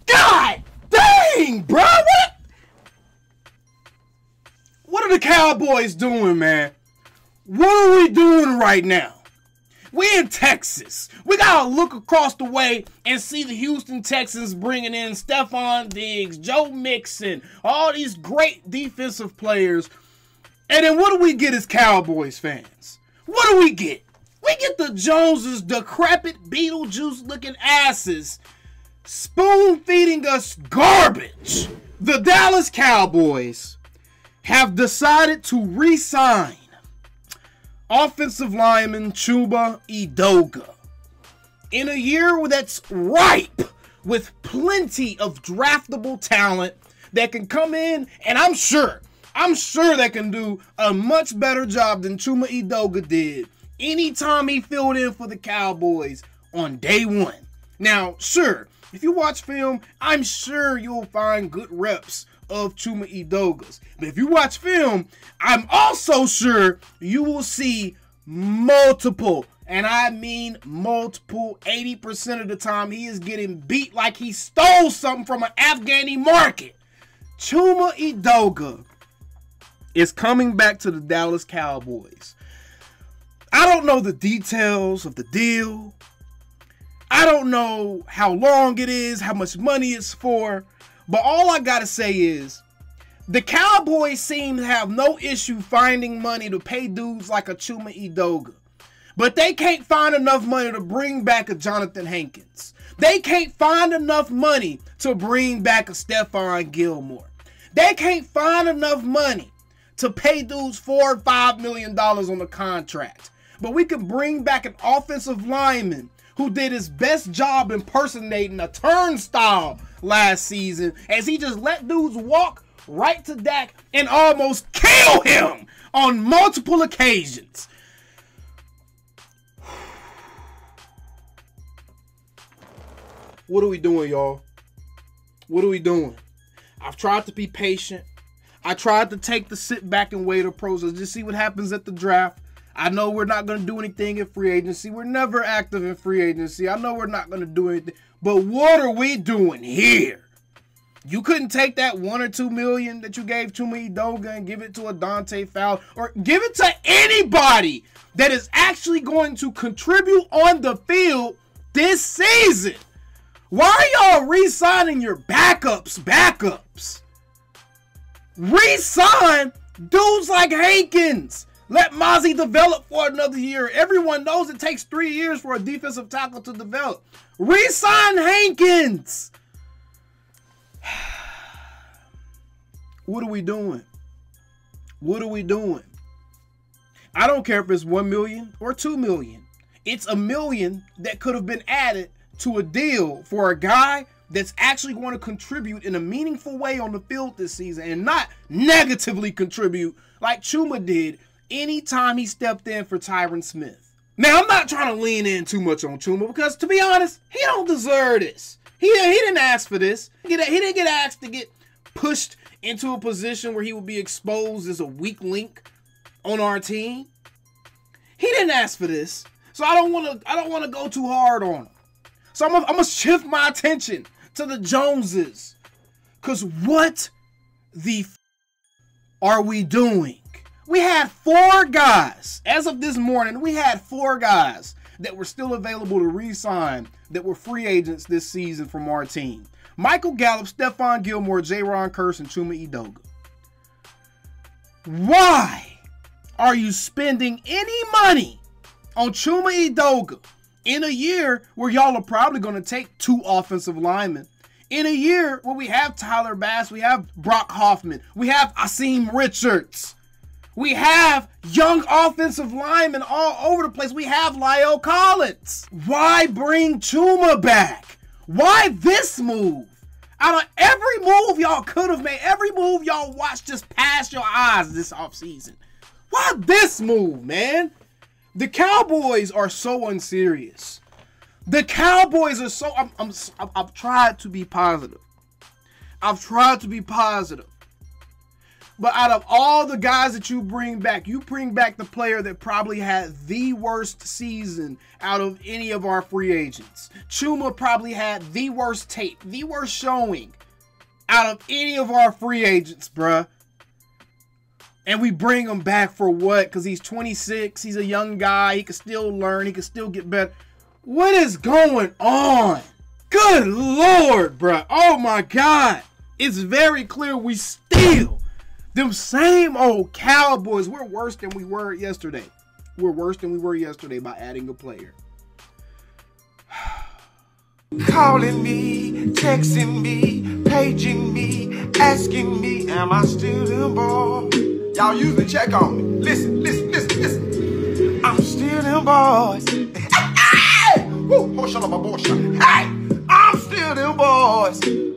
God dang, bro. What are the Cowboys doing, man? What are we doing right now? We in Texas. We gotta look across the way and see the Houston Texans bringing in Stephon Diggs, Joe Mixon, all these great defensive players. And then what do we get as Cowboys fans? What do we get? We get the Joneses, decrepit Beetlejuice-looking asses, spoon-feeding us garbage. The Dallas Cowboys have decided to re-sign offensive lineman Chuma Edoga in a year that's ripe with plenty of draftable talent that can come in, and I'm sure they can do a much better job than Chuma Edoga did anytime he filled in for the Cowboys on day one. Now, sure, if you watch film, I'm sure you'll find good reps of Chuma Edoga's. But if you watch film, I'm also sure you will see multiple, and I mean multiple, 80% of the time he is getting beat like he stole something from an Afghani market. Chuma Edoga is coming back to the Dallas Cowboys. I don't know the details of the deal. I don't know how long it is, how much money it's for, but all I gotta say is the Cowboys seem to have no issue finding money to pay dudes like a Chuma Edoga, but they can't find enough money to bring back a Jonathan Hankins. They can't find enough money to bring back a Stephon Gilmore. They can't find enough money to pay dudes $4 or $5 million on the contract. But we can bring back an offensive lineman who did his best job impersonating a turnstile last season as he just let dudes walk right to Dak and almost kill him on multiple occasions. What are we doing, y'all? What are we doing? I've tried to be patient. I tried to take the sit back and wait approach. Just see what happens at the draft. I know we're not going to do anything in free agency. We're never active in free agency. I know we're not going to do anything. But what are we doing here? You couldn't take that $1 or $2 million that you gave Chuma Edoga and give it to a Dante Fowler, or give it to anybody that is actually going to contribute on the field this season. Why are y'all re-signing your backups? Re-sign dudes like Hankins. Let Mozzie develop for another year. Everyone knows it takes 3 years for a defensive tackle to develop. Re-sign Hankins. What are we doing? What are we doing? I don't care if it's $1 million or $2 million. It's $1 million that could have been added to a deal for a guy that's actually going to contribute in a meaningful way on the field this season and not negatively contribute like Chuma did anytime he stepped in for Tyron Smith. Now, I'm not trying to lean in too much on Chuma because, to be honest, he don't deserve this. He didn't ask for this. He didn't get asked to get pushed into a position where he would be exposed as a weak link on our team. He didn't ask for this, so I don't want to go too hard on him. So I'm gonna shift my attention to the Joneses, cause what the are we doing? We had 4 guys as of this morning. We had 4 guys that were still available to re-sign that were free agents this season from our team. Michael Gallup, Stephon Gilmore, Jaron Kearse, and Chuma Edoga. Why are you spending any money on Chuma Edoga in a year where y'all are probably going to take 2 offensive linemen? In a year where we have Tyler Bass, we have Brock Hoffman, we have Asim Richards, we have young offensive linemen all over the place. We have Lyle Collins. Why bring Chuma back? Why this move? Out of every move y'all could have made, every move y'all watched just past your eyes this offseason, why this move, man? The Cowboys are so unserious. The Cowboys are so... I've tried to be positive. I've tried to be positive. But out of all the guys that you bring back the player that probably had the worst season out of any of our free agents. Chuma probably had the worst tape, the worst showing out of any of our free agents, bruh. And we bring him back for what? Because he's 26. He's a young guy. He can still learn. He can still get better. What is going on? Good Lord, bruh. Oh, my God. It's very clear we still them same old Cowboys. We're worse than we were yesterday. We're worse than we were yesterday by adding a player. Calling me, texting me, paging me, asking me, am I still them boys? Y'all usually check on me. Listen. I'm still them boys. Hey! Woo! Hey! I'm still them boys.